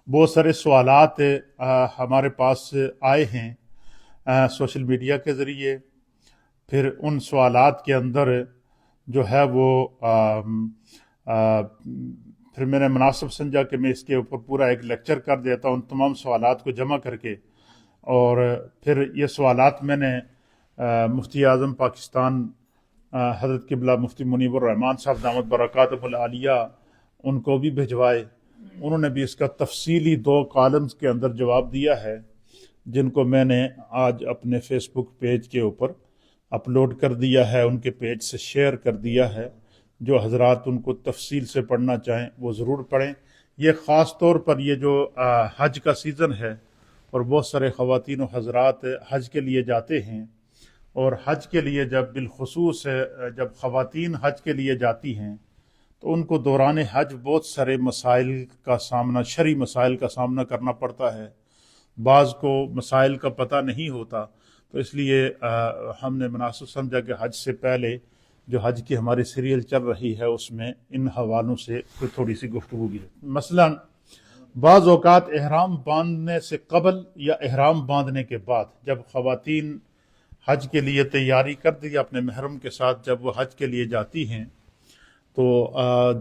بہت سارے سوالات ہمارے پاس آئے ہیں سوشل میڈیا کے ذریعے. پھر ان سوالات کے اندر جو ہے وہ پھر میں نے مناسب سمجھا کہ میں اس کے اوپر پورا ایک لیکچر کر دیتا ہوں ان تمام سوالات کو جمع کر کے. اور پھر یہ سوالات میں نے مفتی اعظم پاکستان حضرت قبلہ مفتی منیب الرحمان صاحب دامت برکاتہ العالیہ ان کو بھی بھجوائے. انہوں نے بھی اس کا تفصیلی 2 کالمز کے اندر جواب دیا ہے، جن کو میں نے آج اپنے فیس بک پیج کے اوپر اپلوڈ کر دیا ہے، ان کے پیج سے شیئر کر دیا ہے. جو حضرات ان کو تفصیل سے پڑھنا چاہیں وہ ضرور پڑھیں. یہ خاص طور پر یہ جو حج کا سیزن ہے اور بہت سارے خواتین و حضرات حج کے لیے جاتے ہیں، اور حج کے لیے جب بالخصوص جب خواتین حج کے لیے جاتی ہیں تو ان کو دوران حج بہت سارے مسائل کا سامنا، شرعی مسائل کا سامنا کرنا پڑتا ہے. بعض کو مسائل کا پتہ نہیں ہوتا، تو اس لیے ہم نے مناسب سمجھا کہ حج سے پہلے جو حج کی ہماری سیریل چل رہی ہے اس میں ان حوالوں سے تھوڑی سی گفتگو کی. مثلا بعض اوقات احرام باندھنے سے قبل یا احرام باندھنے کے بعد جب خواتین حج کے لیے تیاری کر دی اپنے محرم کے ساتھ، جب وہ حج کے لیے جاتی ہیں تو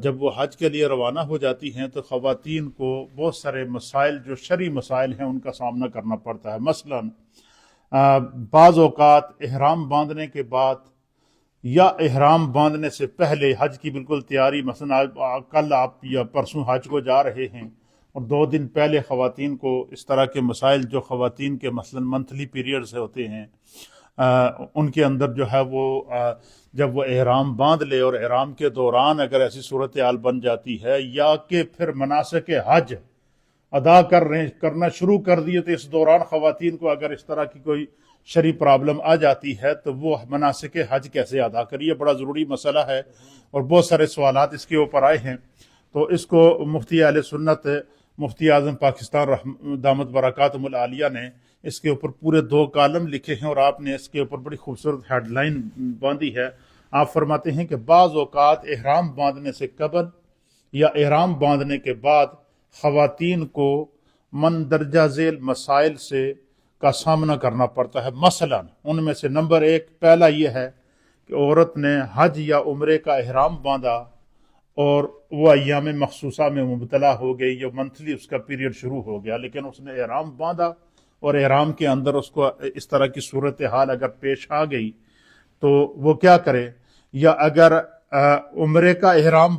جب وہ حج کے لیے روانہ ہو جاتی ہیں تو خواتین کو بہت سارے مسائل جو شرعی مسائل ہیں ان کا سامنا کرنا پڑتا ہے. مثلا بعض اوقات احرام باندھنے کے بعد یا احرام باندھنے سے پہلے حج کی بالکل تیاری، مثلا کل آپ یا پرسوں حج کو جا رہے ہیں اور 2 دن پہلے خواتین کو اس طرح کے مسائل جو خواتین کے مثلا منتھلی پیریڈز ہوتے ہیں ان کے اندر جو ہے وہ جب وہ احرام باندھ لے اور احرام کے دوران اگر ایسی صورتحال بن جاتی ہے یا کہ پھر مناسک حج ادا کرنا شروع کر دیے تو اس دوران خواتین کو اگر اس طرح کی کوئی شرعی پرابلم آ جاتی ہے تو وہ مناسک حج کیسے ادا کریے، بڑا ضروری مسئلہ ہے اور بہت سارے سوالات اس کے اوپر آئے ہیں. تو اس کو مفتی اہل سنت مفتی اعظم پاکستان دامت برکاتہم العالیہ نے اس کے اوپر پورے 2 کالم لکھے ہیں اور آپ نے اس کے اوپر بڑی خوبصورت ہیڈ لائن باندھی ہے. آپ فرماتے ہیں کہ بعض اوقات احرام باندھنے سے قبل یا احرام باندھنے کے بعد خواتین کو مندرجہ ذیل مسائل کا سامنا کرنا پڑتا ہے. مثلا ان میں سے نمبر 1 پہلا یہ ہے کہ عورت نے حج یا عمرے کا احرام باندھا اور وہ ایام مخصوصہ میں مبتلا ہو گئی یا منتھلی اس کا پیریڈ شروع ہو گیا، لیکن اس نے احرام باندھا اور احرام کے اندر اس کو اس طرح کی صورتحال اگر پیش آ گئی تو وہ کیا کرے. یا اگر عمرے کا احرام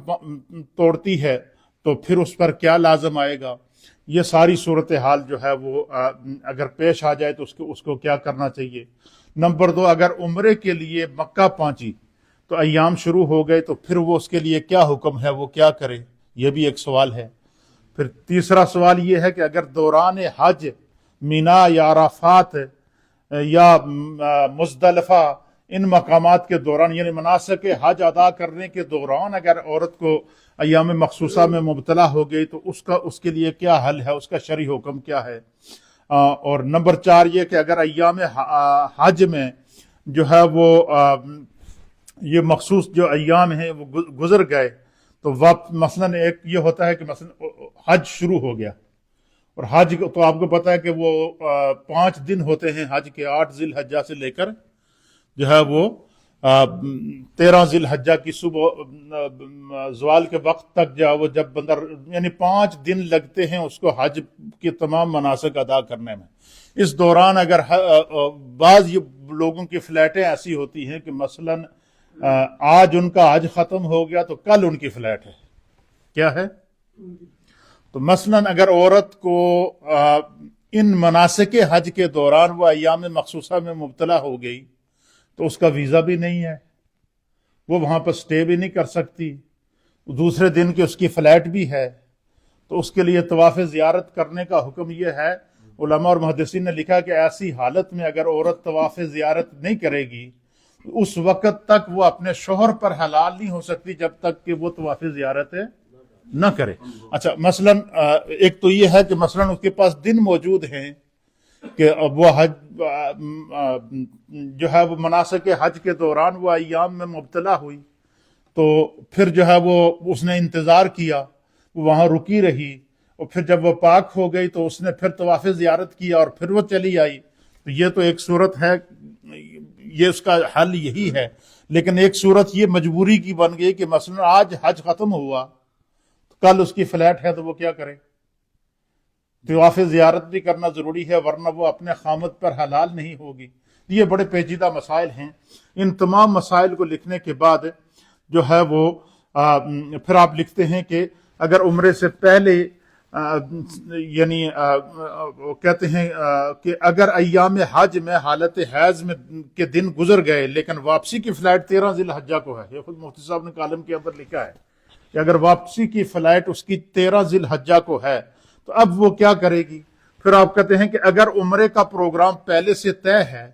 توڑتی ہے تو پھر اس پر کیا لازم آئے گا. یہ ساری صورتحال جو ہے وہ اگر پیش آ جائے تو اس کو کیا کرنا چاہیے. نمبر 2 اگر عمرے کے لیے مکہ پہنچی تو ایام شروع ہو گئے تو پھر وہ اس کے لیے کیا حکم ہے، وہ کیا کرے، یہ بھی ایک سوال ہے. پھر تیسرا سوال یہ ہے کہ اگر دوران حج مینا یا عرفات یا مزدلفہ ان مقامات کے دوران یعنی مناسک حج ادا کرنے کے دوران اگر عورت کو ایام مخصوصہ میں مبتلا ہو گئی تو اس کے لیے کیا حل ہے، اس کا شرعی حکم کیا ہے. اور نمبر 4 یہ کہ اگر ایام حج میں جو ہے وہ یہ مخصوص جو ایام ہیں وہ گزر گئے تو وقت مثلا ایک یہ ہوتا ہے کہ مثلا حج شروع ہو گیا اور حج تو آپ کو پتہ ہے کہ وہ 5 دن ہوتے ہیں حج کے، 8 ذی الحجہ سے لے کر جو ہے وہ 13 ذی الحجہ کی صبح زوال کے وقت تک جب بندہ یعنی 5 دن لگتے ہیں اس کو حج کے تمام مناسک ادا کرنے میں. اس دوران اگر بعض لوگوں کی فلائٹیں ایسی ہوتی ہیں کہ مثلا آج ان کا حج ختم ہو گیا تو کل ان کی فلائٹ ہے، کیا ہے. تو مثلا اگر عورت کو ان مناسک حج کے دوران وہ ایام مخصوصہ میں مبتلا ہو گئی تو اس کا ویزا بھی نہیں ہے، وہ وہاں پر سٹے بھی نہیں کر سکتی، دوسرے دن کی اس کی فلائٹ بھی ہے. تو اس کے لیے طواف زیارت کرنے کا حکم یہ ہے. علماء اور محدثین نے لکھا کہ ایسی حالت میں اگر عورت طواف زیارت نہیں کرے گی اس وقت تک وہ اپنے شوہر پر حلال نہیں ہو سکتی جب تک کہ وہ طواف زیارت نہ کرے. اچھا مثلا ایک تو یہ ہے کہ مثلا اس کے پاس دن موجود ہیں کہ وہ حج جو ہے وہ مناسک حج کے دوران وہ ایام میں مبتلا ہوئی تو پھر جو ہے وہ اس نے انتظار کیا، وہ وہاں رکی رہی اور پھر جب وہ پاک ہو گئی تو اس نے پھر طواف زیارت کیا اور پھر وہ چلی آئی. تو یہ تو ایک صورت ہے، یہ اس کا حل یہی ہے. لیکن ایک صورت یہ مجبوری کی بن گئی کہ مثلا آج حج ختم ہوا، کل اس کی فلائٹ ہے تو وہ کیا کرے؟ طواف زیارت بھی کرنا ضروری ہے، ورنہ وہ اپنے خامد پر حلال نہیں ہوگی. یہ بڑے پیچیدہ مسائل ہیں. ان تمام مسائل کو لکھنے کے بعد جو ہے وہ پھر آپ لکھتے ہیں کہ اگر عمرے سے پہلے یعنی کہتے ہیں کہ اگر ایام حج میں حالت حیض میں کے دن گزر گئے لیکن واپسی کی فلائٹ 13 ذی الحجہ کو ہے، یہ خود مفتی صاحب نے کالم کے اندر لکھا ہے کہ اگر واپسی کی فلائٹ اس کی 13 ذی الحجہ کو ہے تو اب وہ کیا کرے گی؟ پھر آپ کہتے ہیں کہ اگر عمرے کا پروگرام پہلے سے طے ہے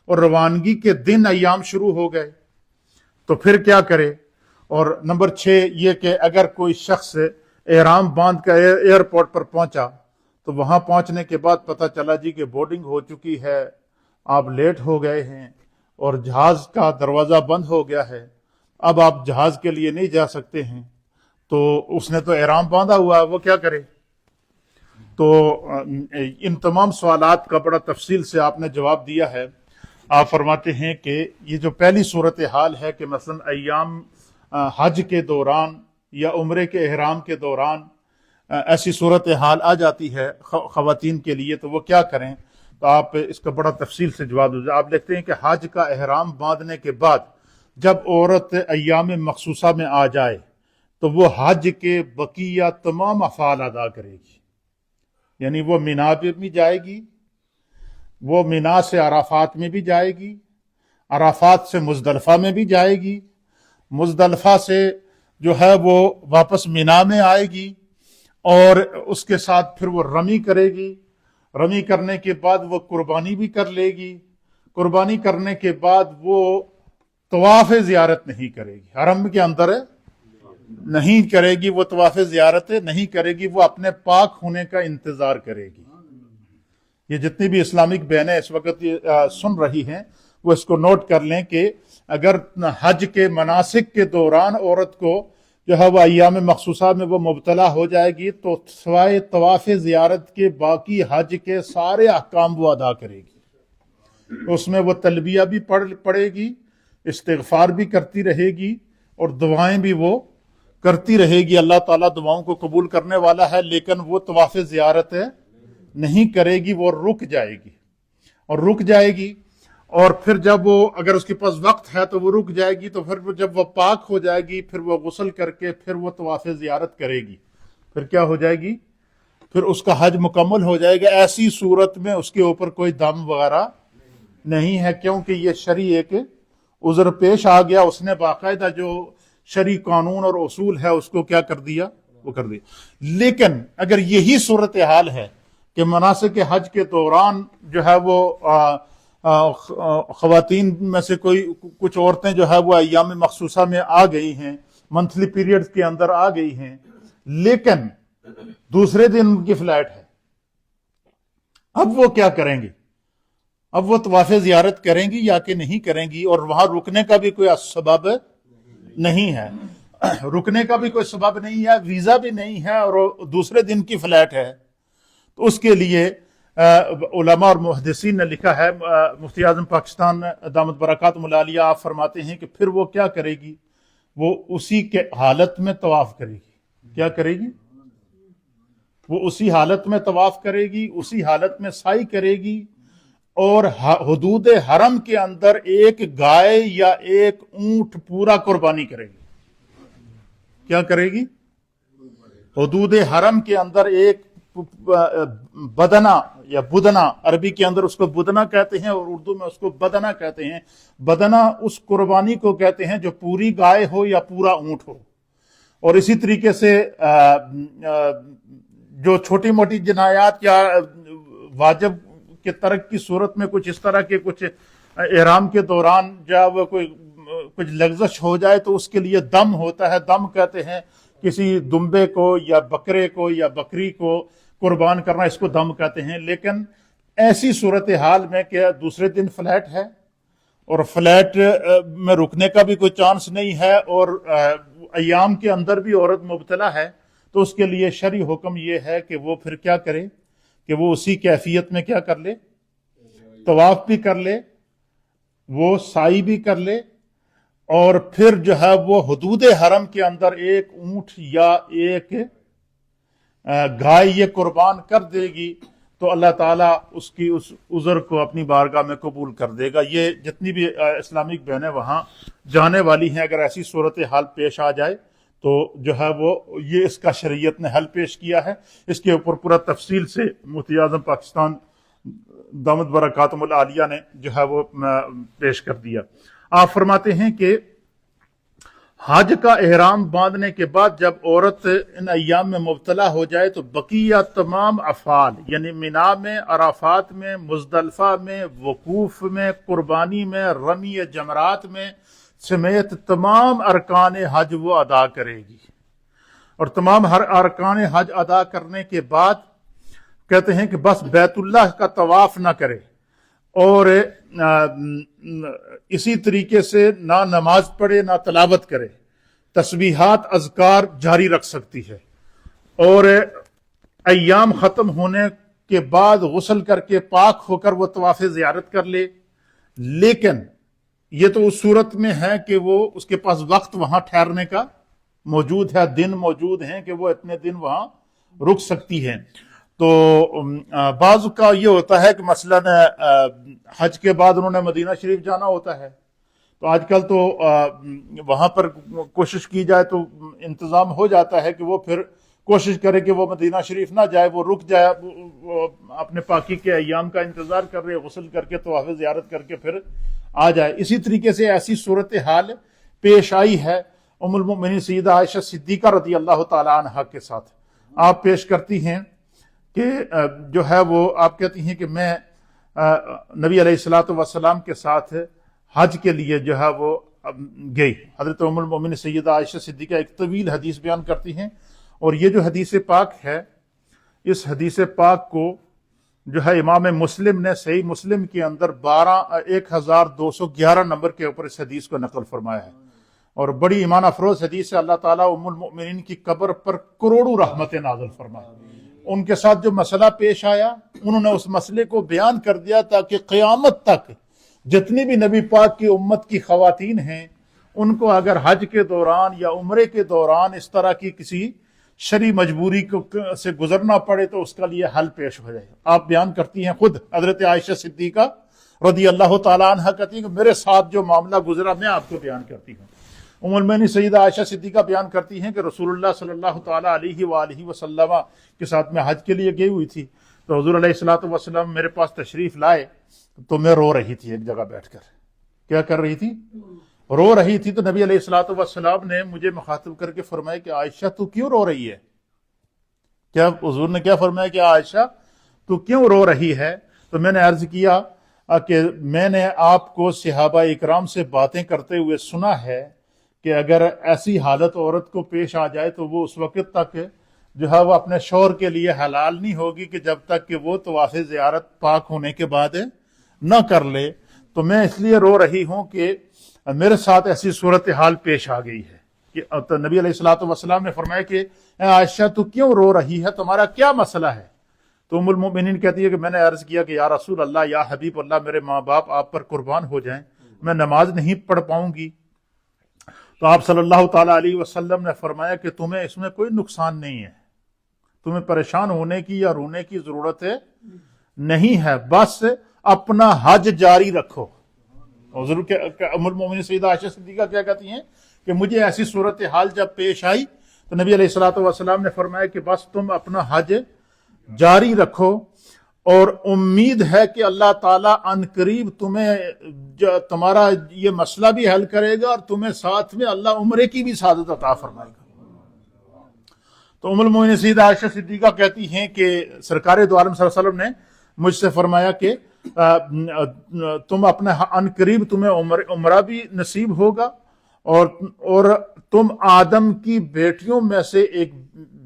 اور روانگی کے دن ایام شروع ہو گئے تو پھر کیا کرے؟ اور نمبر 6 یہ کہ اگر کوئی شخص احرام باندھ کر ایئرپورٹ پر پہنچا تو وہاں پہنچنے کے بعد پتہ چلا جی کہ بورڈنگ ہو چکی ہے، آپ لیٹ ہو گئے ہیں اور جہاز کا دروازہ بند ہو گیا ہے، اب آپ جہاز کے لیے نہیں جا سکتے ہیں، تو اس نے تو احرام باندھا ہوا ہے، وہ کیا کرے؟ تو ان تمام سوالات کا بڑا تفصیل سے آپ نے جواب دیا ہے. آپ فرماتے ہیں کہ یہ جو پہلی صورتحال ہے کہ مثلا ایام حج کے دوران یا عمرے کے احرام کے دوران ایسی صورتحال آ جاتی ہے خواتین کے لیے تو وہ کیا کریں؟ تو آپ اس کا بڑا تفصیل سے جواب دیں. آپ لکھتے ہیں کہ حج کا احرام باندھنے کے بعد جب عورت ایام مخصوصہ میں آ جائے تو وہ حج کے بقیہ تمام افعال ادا کرے گی. یعنی وہ مینا پہ بھی جائے گی، وہ مینا سے عرفات میں بھی جائے گی، عرفات سے مزدلفہ میں بھی جائے گی، مزدلفہ سے جو ہے وہ واپس مینا میں آئے گی، اور اس کے ساتھ پھر وہ رمی کرے گی. رمی کرنے کے بعد وہ قربانی بھی کر لے گی. قربانی کرنے کے بعد وہ طواف زیارت نہیں کرے گی، حرم کے اندر نہیں کرے گی، وہ طواف زیارت نہیں کرے گی، وہ اپنے پاک ہونے کا انتظار کرے گی. یہ جتنی بھی اسلامک بہنیں اس وقت سن رہی ہیں وہ اس کو نوٹ کر لیں کہ اگر حج کے مناسک کے دوران عورت کو جو ہے وہ ایام مخصوصہ میں وہ مبتلا ہو جائے گی تو سوائے طواف زیارت کے باقی حج کے سارے احکام وہ ادا کرے گی. اس میں وہ تلبیہ بھی پڑھے گی، استغفار بھی کرتی رہے گی، اور دعائیں بھی وہ کرتی رہے گی. اللہ تعالیٰ دعاؤں کو قبول کرنے والا ہے، لیکن وہ طواف زیارت نہیں کرے گی، وہ رک جائے گی اور رک جائے گی. اور پھر جب وہ اگر اس کے پاس وقت ہے تو وہ رک جائے گی، تو پھر جب وہ پاک ہو جائے گی پھر وہ غسل کر کے پھر وہ طواف زیارت کرے گی. پھر کیا ہو جائے گی؟ پھر اس کا حج مکمل ہو جائے گا. ایسی صورت میں اس کے اوپر کوئی دم وغیرہ نہیں ہے، کیونکہ یہ شرعی ایک عذر پیش آ گیا. اس نے باقاعدہ جو شرعی قانون اور اصول ہے اس کو کیا کر دیا؟ وہ کر دیا. لیکن اگر یہی صورتحال ہے کہ مناسک حج کے دوران جو ہے وہ خواتین میں سے کچھ عورتیں جو ہے وہ ایام مخصوصہ میں آ گئی ہیں، منتھلی پیریڈ کے اندر آ گئی ہیں، لیکن دوسرے دن ان کی فلائٹ ہے، اب وہ کیا کریں گی؟ اب وہ طواف زیارت کریں گی یا کہ نہیں کریں گی؟ اور وہاں رکنے کا بھی کوئی سبب نہیں ہے، رکنے کا بھی کوئی سبب نہیں ہے، ویزا بھی نہیں ہے، اور دوسرے دن کی فلائٹ ہے. تو اس کے لیے علماء اور محدثین نے لکھا ہے. مفتی اعظم پاکستان دامت برکاتہم العالیہ آپ فرماتے ہیں کہ پھر وہ کیا کرے گی؟ وہ اسی کے حالت میں طواف کرے گی. کیا کرے گی؟ وہ اسی حالت میں طواف کرے گی، اسی حالت میں سعی کرے گی، اور حدود حرم کے اندر ایک گائے یا ایک اونٹ پورا قربانی کرے گی. کیا کرے گی؟ حدود حرم کے اندر ایک بدنا یا بدنا، عربی کے اندر اس کو بدنا کہتے ہیں اور اردو میں اس کو بدنا کہتے ہیں. بدنا اس قربانی کو کہتے ہیں جو پوری گائے ہو یا پورا اونٹ ہو. اور اسی طریقے سے جو چھوٹی موٹی جنایات یا واجب کے ترک کی صورت میں کچھ اس طرح کے کچھ احرام کے دوران جب کچھ لغزش ہو جائے تو اس کے لیے دم ہوتا ہے. دم کہتے ہیں کسی دمبے کو یا بکرے کو یا بکری کو قربان کرنا، اس کو دم کہتے ہیں. لیکن ایسی صورتحال میں کہ دوسرے دن فلائٹ ہے اور فلائٹ میں رکنے کا بھی کوئی چانس نہیں ہے اور ایام کے اندر بھی عورت مبتلا ہے، تو اس کے لیے شرعی حکم یہ ہے کہ وہ پھر کیا کرے کہ وہ اسی کیفیت میں کیا کر لے، طواف بھی کر لے، وہ سعی بھی کر لے، اور پھر جو ہے وہ حدود حرم کے اندر ایک اونٹ یا ایک گائے یہ قربان کر دے گی تو اللہ تعالیٰ اس کی اس عذر کو اپنی بارگاہ میں قبول کر دے گا۔ یہ جتنی بھی اسلامک بہنیں وہاں جانے والی ہیں، اگر ایسی صورتحال پیش آ جائے تو جو ہے وہ یہ اس کا شریعت نے حل پیش کیا ہے۔ اس کے اوپر پورا تفصیل سے مفتی اعظم پاکستان دامت برکاتہم العالیہ نے جو ہے وہ پیش کر دیا۔ آپ فرماتے ہیں کہ حج کا احرام باندھنے کے بعد جب عورت ان ایام میں مبتلا ہو جائے تو بقیہ تمام افعال، یعنی مینا میں، عرفات میں، مزدلفہ میں، وقوف میں، قربانی میں، رمی جمرات میں سمیت تمام ارکان حج وہ ادا کرے گی، اور تمام ہر ارکان حج ادا کرنے کے بعد کہتے ہیں کہ بس بیت اللہ کا طواف نہ کرے، اور اسی طریقے سے نہ نماز پڑھے نہ تلاوت کرے، تسبیحات اذکار جاری رکھ سکتی ہے، اور ایام ختم ہونے کے بعد غسل کر کے پاک ہو کر وہ طواف زیارت کر لے۔ لیکن یہ تو اس صورت میں ہے کہ وہ اس کے پاس وقت وہاں ٹھہرنے کا موجود ہے، دن موجود ہیں کہ وہ اتنے دن وہاں رک سکتی ہے۔ تو بعض کا یہ ہوتا ہے کہ مثلا حج کے بعد انہوں نے مدینہ شریف جانا ہوتا ہے، تو آج کل تو وہاں پر کوشش کی جائے تو انتظام ہو جاتا ہے کہ وہ پھر کوشش کرے کہ وہ مدینہ شریف نہ جائے، وہ رک جائے، وہ اپنے پاکی کے ایام کا انتظار کر رہے، غسل کر کے طواف زیارت کر کے پھر آ جائے۔ اسی طریقے سے ایسی صورتحال پیش آئی ہے ام المؤمنین سیدہ عائشہ صدیقہ رضی اللہ تعالی عنہا کے ساتھ۔ آپ پیش کرتی ہیں کہ جو ہے وہ آپ کہتی ہیں کہ میں نبی علیہ الصلوۃ والسلام کے ساتھ حج کے لیے جو ہے وہ گئی۔ حضرت ام المؤمنین سیدہ عائشہ صدیقہ ایک طویل حدیث بیان کرتی ہیں، اور یہ جو حدیث پاک ہے، اس حدیث پاک کو جو ہے امام مسلم نے صحیح مسلم کے اندر 1211 نمبر کے اوپر اس حدیث کو نقل فرمایا ہے، اور بڑی ایمان افروز حدیث سے اللہ تعالیٰ ام المؤمنین کی قبر پر کروڑوں رحمتیں نازل فرمائے۔ ان کے ساتھ جو مسئلہ پیش آیا انہوں نے اس مسئلے کو بیان کر دیا تاکہ قیامت تک جتنی بھی نبی پاک کی امت کی خواتین ہیں ان کو اگر حج کے دوران یا عمرے کے دوران اس طرح کی کسی شرعی مجبوری سے گزرنا پڑے تو اس کا لیے حل پیش ہو جائے۔ آپ بیان کرتی ہیں خود حضرت عائشہ صدیقہ رضی اللہ تعالیٰ عنہ کہتی ہیں کہ میرے ساتھ جو معاملہ گزرا میں آپ کو بیان کرتی ہوں۔ ام المؤمنین سیدہ عائشہ صدیقہ بیان کرتی ہیں کہ رسول اللہ صلی اللہ تعالیٰ علیہ وآلہ وسلم کے ساتھ میں حج کے لیے گئی ہوئی تھی، تو حضور علیہ الصلوۃ والسلام میرے پاس تشریف لائے تو میں رو رہی تھی ایک جگہ بیٹھ کر۔ کیا کر رہی تھی؟ رو رہی تھی۔ تو نبی علیہ الصلوۃ والسلام نے مجھے مخاطب کر کے فرمایا کہ عائشہ تو کیوں رو رہی ہے؟ کیا حضور نے کیا فرمایا کہ عائشہ تو کیوں رو رہی ہے؟ تو میں نے عرض کیا کہ میں نے آپ کو صحابہ اکرام سے باتیں کرتے ہوئے سنا ہے کہ اگر ایسی حالت عورت کو پیش آ جائے تو وہ اس وقت تک جو ہے وہ اپنے شوہر کے لیے حلال نہیں ہوگی کہ جب تک کہ وہ طواف زیارت پاک ہونے کے بعد نہ کر لے۔ تو میں اس لیے رو رہی ہوں کہ میرے ساتھ ایسی صورتحال پیش آ گئی ہے کہ نبی علیہ الصلوۃ والسلام نے فرمایا کہ اے عائشہ تو کیوں رو رہی ہے، تمہارا کیا مسئلہ ہے؟ تو ام المؤمنین کہتی ہے کہ میں نے عرض کیا کہ یا رسول اللہ، یا حبیب اللہ، میرے ماں باپ آپ پر قربان ہو جائیں، میں نماز نہیں پڑھ پاؤں گی۔ تو آپ صلی اللہ تعالیٰ علیہ وسلم نے فرمایا کہ تمہیں اس میں کوئی نقصان نہیں ہے، تمہیں پریشان ہونے کی یا رونے کی ضرورت نہیں ہے، بس اپنا حج جاری رکھو۔ حضور کے ام المؤمنین سیدہ عائشہ صدیقہ کیا کہتی ہیں کہ مجھے ایسی صورتحال جب پیش آئی تو نبی علیہ الصلوۃ والسلام نے فرمایا کہ بس تم اپنا حج جاری رکھو، اور امید ہے کہ اللہ تعالیٰ عن قریب تمہیں تمہارا یہ مسئلہ بھی حل کرے گا، اور تمہیں ساتھ میں اللہ عمرے کی بھی سعادت عطا فرمائے گا۔ تو ام المؤمنین سیدہ عائشہ صدیقہ کہتی ہیں کہ سرکار دو عالم صلی اللہ علیہ وسلم نے مجھ سے فرمایا کہ تم اپنے عن قریب تمہیں عمرہ بھی نصیب ہوگا، اور تم آدم کی بیٹیوں میں سے ایک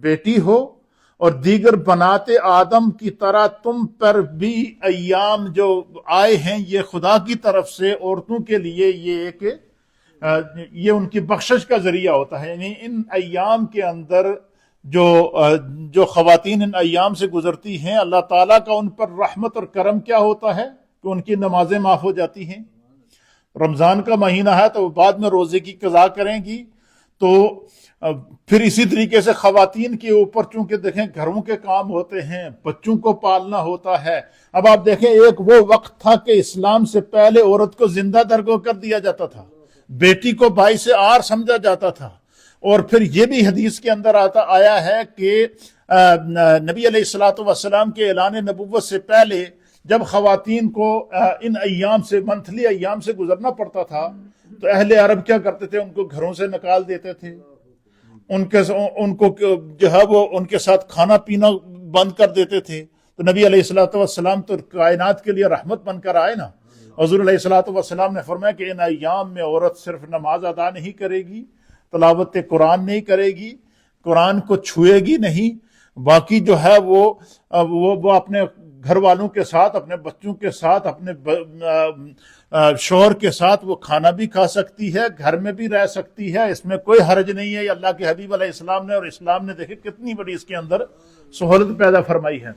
بیٹی ہو، اور دیگر بنات آدم کی طرح تم پر بھی ایام جو آئے ہیں یہ خدا کی طرف سے عورتوں کے لیے یہ ان کی بخشش کا ذریعہ ہوتا ہے، یعنی ان ایام کے اندر جو خواتین ان ایام سے گزرتی ہیں، اللہ تعالیٰ کا ان پر رحمت اور کرم کیا ہوتا ہے کہ ان کی نمازیں معاف ہو جاتی ہیں۔ رمضان کا مہینہ ہے تو وہ بعد میں روزے کی قضا کریں گی، تو پھر اسی طریقے سے خواتین کے اوپر چونکہ دیکھیں گھروں کے کام ہوتے ہیں، بچوں کو پالنا ہوتا ہے۔ اب آپ دیکھیں ایک وہ وقت تھا کہ اسلام سے پہلے عورت کو زندہ درگو کر دیا جاتا تھا، بیٹی کو باعث عار سمجھا جاتا تھا، اور پھر یہ بھی حدیث کے اندر آیا ہے کہ نبی علیہ الصلوۃ والسلام کے اعلان نبوت سے پہلے جب خواتین کو ان ایام سے، منتھلی ایام سے گزرنا پڑتا تھا تو اہل عرب کیا کرتے تھے، ان کو گھروں سے نکال دیتے تھے، ان کو جو ہے وہ ان کے ساتھ کھانا پینا بند کر دیتے تھے۔ تو نبی علیہ الصلوۃ والسلام تو کائنات کے لیے رحمت بن کر آئے نا۔ حضور علیہ الصلوۃ والسلام نے فرمایا کہ ان ایام میں عورت صرف نماز ادا نہیں کرے گی، تلاوت قرآن نہیں کرے گی، قرآن کو چھوئے گی نہیں، باقی جو ہے وہ اپنے گھر والوں کے ساتھ، اپنے بچوں کے ساتھ، اپنے شوہر کے ساتھ وہ کھانا بھی کھا سکتی ہے، گھر میں بھی رہ سکتی ہے، اس میں کوئی حرج نہیں ہے۔ یہ اللہ کے حبیب علیہ السلام نے، اور اسلام نے دیکھیں کتنی بڑی اس کے اندر سہولت پیدا فرمائی ہے۔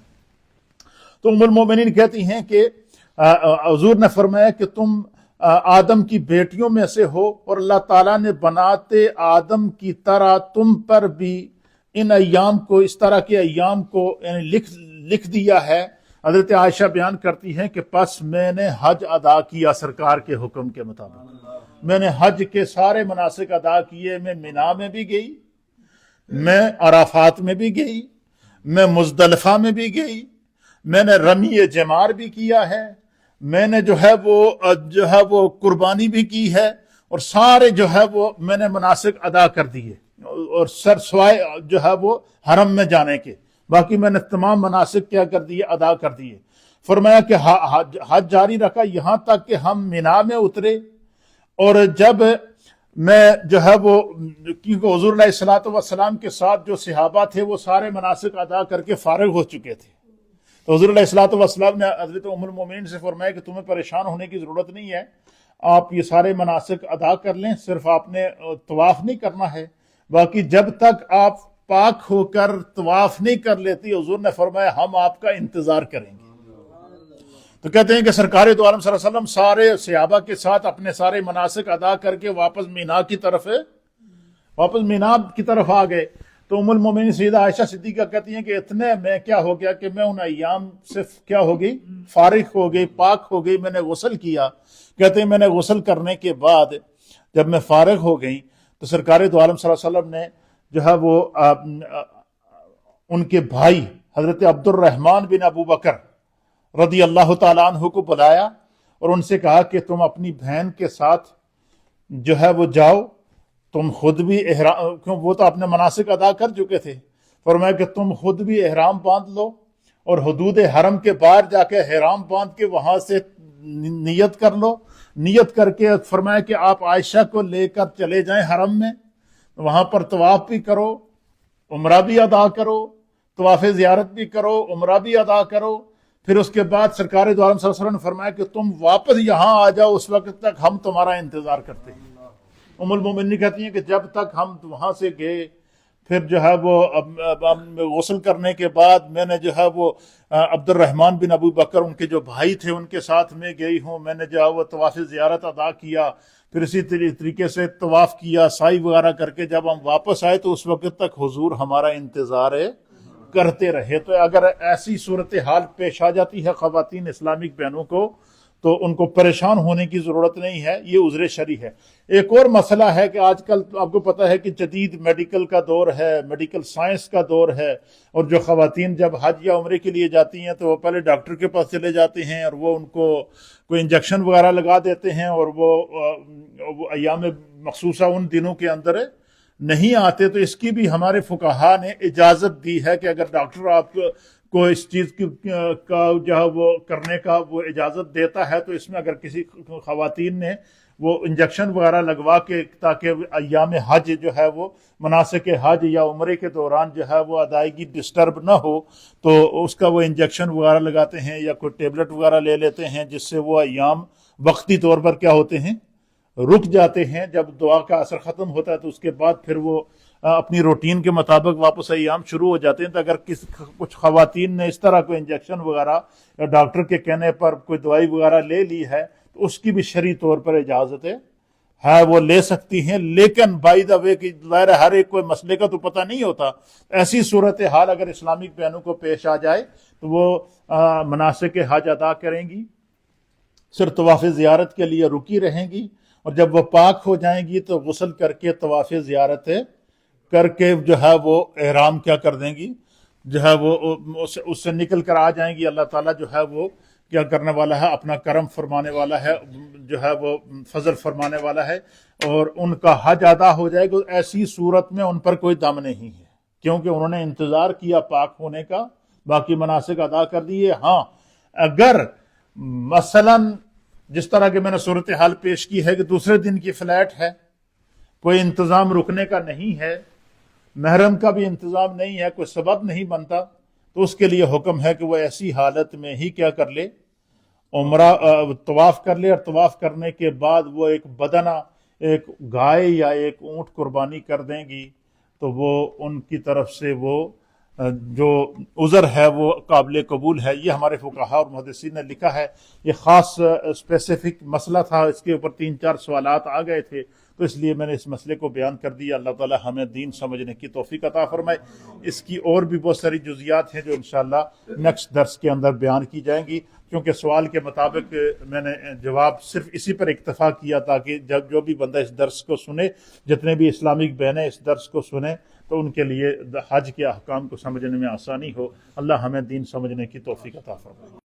تو ام المومنین کہتی ہیں کہ حضور نے فرمایا کہ تم آدم کی بیٹیوں میں سے ہو، اور اللہ تعالیٰ نے بناتے آدم کی طرح تم پر بھی ان ایام کو، اس طرح کے ایام کو لکھ دیا ہے۔ حضرت عائشہ بیان کرتی ہیں کہ پس میں نے حج ادا کیا سرکار کے حکم کے مطابق، میں نے حج کے سارے مناسک ادا کیے، میں مینا میں بھی گئی، میں عرفات میں بھی گئی، میں مزدلفہ میں بھی گئی، میں نے رمی جمار بھی کیا ہے، میں نے جو ہے وہ قربانی بھی کی ہے، اور سارے جو ہے وہ میں نے مناسک ادا کر دیے، اور سر سوائے جو ہے وہ حرم میں جانے کے، باقی میں نے تمام مناسک کیا کر دیے، ادا کر دیے۔ فرمایا کہ حج جاری رکھا یہاں تک کہ ہم مینا میں اترے، اور جب میں جو ہے وہ، کیونکہ حضور علیہ الصلوۃ والسلام کے ساتھ جو صحابہ تھے وہ سارے مناسک ادا کر کے فارغ ہو چکے تھے، تو حضور علیہ الصلوۃ والسلام نے حضرت ام المومنین سے فرمایا کہ تمہیں پریشان ہونے کی ضرورت نہیں ہے، آپ یہ سارے مناسک ادا کر لیں، صرف آپ نے طواف نہیں کرنا ہے، باقی جب تک آپ پاک ہو کر طواف نہیں کر لیتی، حضور نے فرمایا ہم آپ کا انتظار کریں گے۔ تو کہتے ہیں کہ سرکار دو عالم صلی اللہ علیہ وسلم سارے صحابہ کے ساتھ اپنے سارے مناسک ادا کر کے واپس مینا کی طرف آ گئے۔ تو ام المومنین سیدہ عائشہ صدیقہ کہتی ہیں کہ اتنے میں کیا ہو گیا کہ میں ان ایام سے کیا ہو گئی، فارغ ہو گئی، پاک ہو گئی، میں نے غسل کیا۔ کہتے ہیں میں نے غسل کرنے کے بعد جب میں فارغ ہو گئی تو سرکار دو عالم صلی اللہ علیہ وسلم نے جو ہے وہ ان کے بھائی حضرت عبد الرحمن بن ابو بکر رضی اللہ تعالیٰ عنہ کو بلایا اور ان سے کہا کہ تم اپنی بہن کے ساتھ جو ہے وہ جاؤ، تم خود بھی احرام، کیوں وہ تو اپنے مناسک ادا کر چکے تھے، فرمایا کہ تم خود بھی احرام باندھ لو اور حدود حرم کے باہر جا کے احرام باندھ کے وہاں سے نیت کر لو، نیت کر کے فرمایا کہ آپ عائشہ کو لے کر چلے جائیں حرم میں، وہاں پر طواف بھی کرو، عمرہ بھی ادا کرو، طواف زیارت بھی کرو، عمرہ بھی ادا کرو۔ پھر اس کے بعد سرکار دو عالم صلی اللہ علیہ وسلم نے فرمایا کہ تم واپس یہاں آ جاؤ، اس وقت تک ہم تمہارا انتظار کرتے ہیں۔ ام المومنین کہتی ہیں کہ جب تک ہم وہاں سے گئے، پھر جو ہے وہ غسل کرنے کے بعد میں نے جو ہے وہ عبد الرحمن بن ابو بکر ان کے جو بھائی تھے ان کے ساتھ میں گئی ہوں، میں نے جو ہے وہ طواف زیارت ادا کیا، پھر اسی طریقے سے طواف کیا، سعی وغیرہ کر کے جب ہم واپس آئے تو اس وقت تک حضور ہمارا انتظار کرتے رہے۔ تو اگر ایسی صورتحال پیش آ جاتی ہے خواتین اسلامک بہنوں کو تو ان کو پریشان ہونے کی ضرورت نہیں ہے، یہ عذر شرعی ہے۔ ایک اور مسئلہ ہے کہ آج کل آپ کو پتہ ہے کہ جدید میڈیکل کا دور ہے، میڈیکل سائنس کا دور ہے، اور جو خواتین جب حج یا عمرے کے لیے جاتی ہیں تو وہ پہلے ڈاکٹر کے پاس چلے جاتے ہیں اور وہ ان کو کوئی انجیکشن وغیرہ لگا دیتے ہیں، اور وہ ایام مخصوصہ ان دنوں کے اندر نہیں آتے۔ تو اس کی بھی ہمارے فقہا نے اجازت دی ہے کہ اگر ڈاکٹر آپ کو اس چیز کا جو ہے وہ کرنے کا وہ اجازت دیتا ہے تو اس میں اگر کسی خواتین نے وہ انجیکشن وغیرہ لگوا کے تاکہ ایام حج جو ہے وہ مناسک حج یا عمرے کے دوران جو ہے وہ ادائیگی ڈسٹرب نہ ہو، تو اس کا وہ انجیکشن وغیرہ لگاتے ہیں یا کوئی ٹیبلٹ وغیرہ لے لیتے ہیں جس سے وہ ایام وقتی طور پر کیا ہوتے ہیں، رک جاتے ہیں۔ جب دعا کا اثر ختم ہوتا ہے تو اس کے بعد پھر وہ اپنی روٹین کے مطابق واپس ایام شروع ہو جاتے ہیں. تو اگر کچھ خواتین نے اس طرح کوئی انجیکشن وغیرہ یا ڈاکٹر کے کہنے پر کوئی دوائی وغیرہ لے لی ہے تو اس کی بھی شرعی طور پر اجازت ہے وہ لے سکتی ہیں. لیکن بائی دا وے کہ ظاہر ہر ایک کوئی مسئلے کا تو پتہ نہیں ہوتا. ایسی صورتحال اگر اسلامک بہنوں کو پیش آ جائے تو وہ مناسک حج ادا کریں گی, صرف طواف زیارت کے لیے رکی رہیں گی, اور جب وہ پاک ہو جائیں گی تو غسل کر کے طواف زیارت کر کے جو ہے وہ احرام کیا کر دیں گی, جو ہے وہ اس سے نکل کر آ جائیں گی. اللہ تعالیٰ جو ہے وہ کیا کرنے والا ہے, اپنا کرم فرمانے والا ہے, جو ہے وہ فضل فرمانے والا ہے, اور ان کا حج ادا ہو جائے گا. ایسی صورت میں ان پر کوئی دم نہیں ہے, کیونکہ انہوں نے انتظار کیا پاک ہونے کا, باقی مناسک ادا کر دیے. ہاں اگر مثلا جس طرح کہ میں نے صورتحال پیش کی ہے کہ دوسرے دن کی فلائٹ ہے, کوئی انتظام رکنے کا نہیں ہے, محرم کا بھی انتظام نہیں ہے, کوئی سبب نہیں بنتا, تو اس کے لیے حکم ہے کہ وہ ایسی حالت میں ہی کیا کر لے, عمرہ طواف کر لے, اور طواف کرنے کے بعد وہ ایک بدنہ, ایک گائے یا ایک اونٹ قربانی کر دیں گی, تو وہ ان کی طرف سے وہ جو عذر ہے وہ قابل قبول ہے. یہ ہمارے فقہاء اور محدثین نے لکھا ہے. یہ خاص اسپیسیفک مسئلہ تھا, اس کے اوپر 3-4 سوالات آ گئے تھے, تو اس لیے میں نے اس مسئلے کو بیان کر دیا. اللہ تعالی ہمیں دین سمجھنے کی توفیق عطا فرمائے. اس کی اور بھی بہت ساری جزیات ہیں جو انشاءاللہ نیکسٹ درس کے اندر بیان کی جائیں گی, کیونکہ سوال کے مطابق میں نے جواب صرف اسی پر اکتفا کیا تاکہ جب جو بھی بندہ اس درس کو سنے, جتنے بھی اسلامک بہنیں اس درس کو سنیں, تو ان کے لیے حج کے احکام کو سمجھنے میں آسانی ہو. اللہ ہمیں دین سمجھنے کی توفیق عطا فرمائے.